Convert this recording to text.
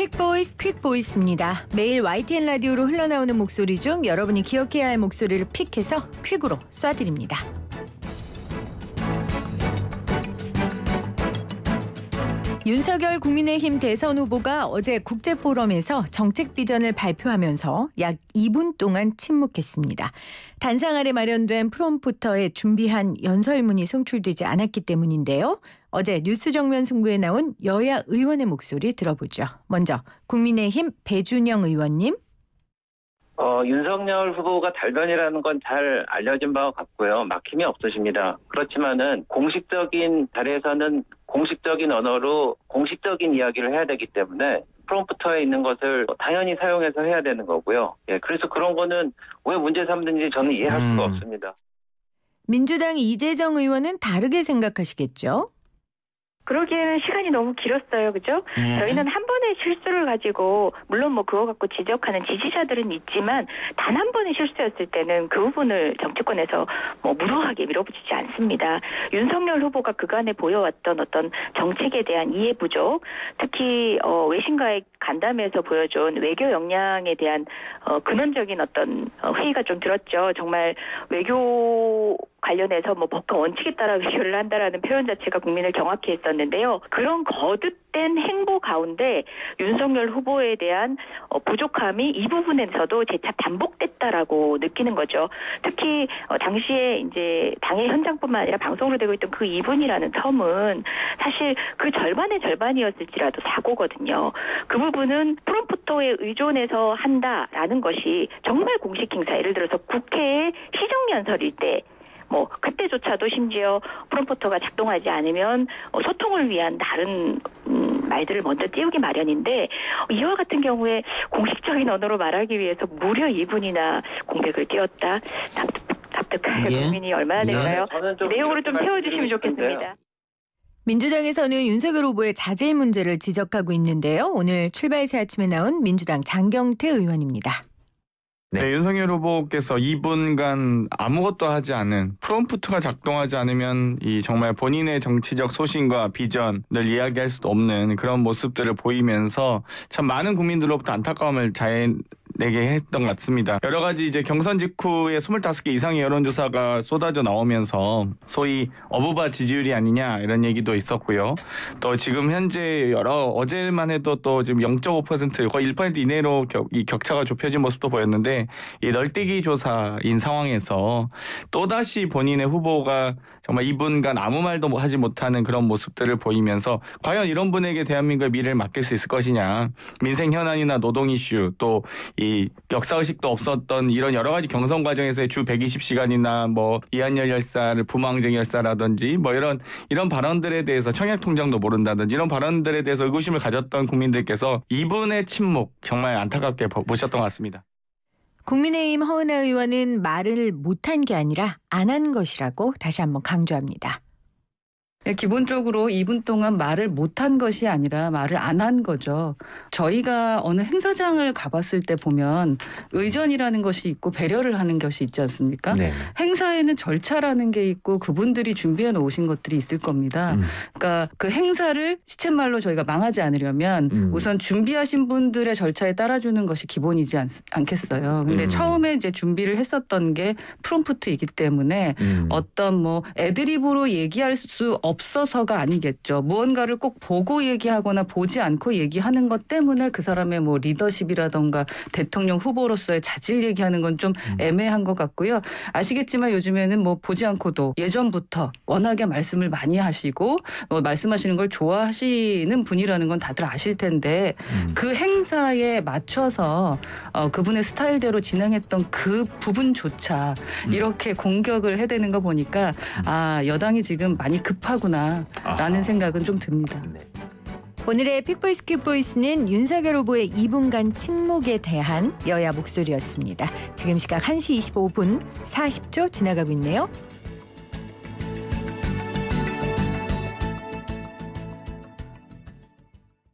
픽보이스 퀵보이스입니다. 매일 YTN 라디오로 흘러나오는 목소리 중 여러분이 기억해야 할 목소리를 픽해서 퀵으로 쏴드립니다. 윤석열 국민의힘 대선 후보가 어제 국제포럼에서 정책 비전을 발표하면서 약 2분 동안 침묵했습니다. 단상 아래 마련된 프롬프터에 준비한 연설문이 송출되지 않았기 때문인데요. 어제 뉴스 정면 승부에 나온 여야 의원의 목소리 들어보죠. 먼저 국민의힘 배준영 의원님. 윤석열 후보가 달변이라는 건 잘 알려진 바와 같고요. 막힘이 없으십니다. 그렇지만은 공식적인 자리에서는 공식적인 언어로 공식적인 이야기를 해야 되기 때문에 프롬프터에 있는 것을 당연히 사용해서 해야 되는 거고요. 그래서 그런 거는 왜 문제 삼는지 저는 이해할 수가 없습니다. 민주당 이재정 의원은 다르게 생각하시겠죠? 그러기에는 시간이 너무 길었어요. 그죠? 저희는 한 번의 실수를 가지고 물론 뭐 그거 갖고 지적하는 지지자들은 있지만 단 한 번의 실수였을 때는 그 부분을 정치권에서 뭐 무료하게 밀어붙이지 않습니다. 윤석열 후보가 그간에 보여왔던 어떤 정책에 대한 이해 부족, 특히 외신과의 간담회에서 보여준 외교 역량에 대한 근원적인 어떤 회의가 좀 들었죠. 정말 외교 관련해서 뭐 법과 원칙에 따라 외교를 한다라는 표현 자체가 국민을 경악해 했었는데요. 그런 거듭된 행보 가운데 윤석열 후보에 대한 부족함이 이 부분에서도 재차 반복됐다라고 느끼는 거죠. 특히 당시에 이제 당의 현장뿐만 아니라 방송으로 되고 있던 그 2분이라는 텀은 사실 그 절반의 절반이었을지라도 사고거든요. 그 부분은 프롬프터에 의존해서 한다라는 것이 정말 공식 행사, 예를 들어서 국회의 시정연설일 때 뭐 그때조차도 심지어 프롬프터가 작동하지 않으면 소통을 위한 다른 말들을 먼저 띄우기 마련인데 이와 같은 경우에 공식적인 언어로 말하기 위해서 무려 2분이나 공백을 띄웠다. 납득할 국민이 얼마나 될까요? 내용으로 좀 채워주시면 좋겠습니다. 민주당에서는 윤석열 후보의 자질 문제를 지적하고 있는데요. 오늘 출발 새 아침에 나온 민주당 장경태 의원입니다. 네, 윤석열 후보께서 2분간 아무것도 하지 않은 프롬프트가 작동하지 않으면 이 정말 본인의 정치적 소신과 비전을 이야기할 수도 없는 그런 모습들을 보이면서 참 많은 국민들로부터 안타까움을 내게 했던 것 같습니다. 여러 가지 이제 경선 직후에 25개 이상의 여론조사가 쏟아져 나오면서 소위 어부바 지지율이 아니냐 이런 얘기도 있었고요. 또 지금 현재 어제만 해도 또 지금 0.5% 거의 1% 이내로 이 격차가 좁혀진 모습도 보였는데 이 널뛰기 조사인 상황에서 또다시 본인의 후보가 정말 2분간 아무 말도 하지 못하는 그런 모습들을 보이면서 과연 이런 분에게 대한민국의 미래를 맡길 수 있을 것이냐. 민생 현안이나 노동 이슈 또 이 역사의식도 없었던 이런 여러 가지 경선 과정에서의 주 120시간이나 뭐 이한열 열사를 부망쟁 열사라든지 뭐 이런 발언들에 대해서 청약 통장도 모른다든지 이런 발언들에 대해서 의구심을 가졌던 국민들께서 이분의 침묵 정말 안타깝게 보셨던 것 같습니다. 국민의힘 허은하 의원은 말을 못한 게 아니라 안 한 것이라고 다시 한번 강조합니다. 기본적으로 2분 동안 말을 못한 것이 아니라 말을 안 한 거죠. 저희가 어느 행사장을 가봤을 때 보면 의전이라는 것이 있고 배려를 하는 것이 있지 않습니까? 네. 행사에는 절차라는 게 있고 그분들이 준비해 놓으신 것들이 있을 겁니다. 그러니까 그 행사를 시쳇말로 저희가 망하지 않으려면 우선 준비하신 분들의 절차에 따라주는 것이 기본이지 않겠어요. 근데 처음에 이제 준비를 했었던 게 프롬프트이기 때문에 어떤 뭐 애드립으로 얘기할 수 없어서가 아니겠죠. 무언가를 꼭 보고 얘기하거나 보지 않고 얘기하는 것 때문에 그 사람의 뭐 리더십이라던가 대통령 후보로서의 자질 얘기하는 건 좀 애매한 것 같고요. 아시겠지만 요즘에는 뭐 보지 않고도 예전부터 워낙에 말씀을 많이 하시고 말씀하시는 걸 좋아하시는 분이라는 건 다들 아실 텐데 그 행사에 맞춰서 그분의 스타일대로 진행했던 그 부분조차 이렇게 공격을 해대는 거 보니까 아 여당이 지금 많이 급하구나라는 생각은 좀 듭니다. 오늘의 픽보이스 퀵보이스는 윤석열 후보의 2분간 침묵에 대한 여야 목소리였습니다. 지금 시각 1시 25분 40초 지나가고 있네요.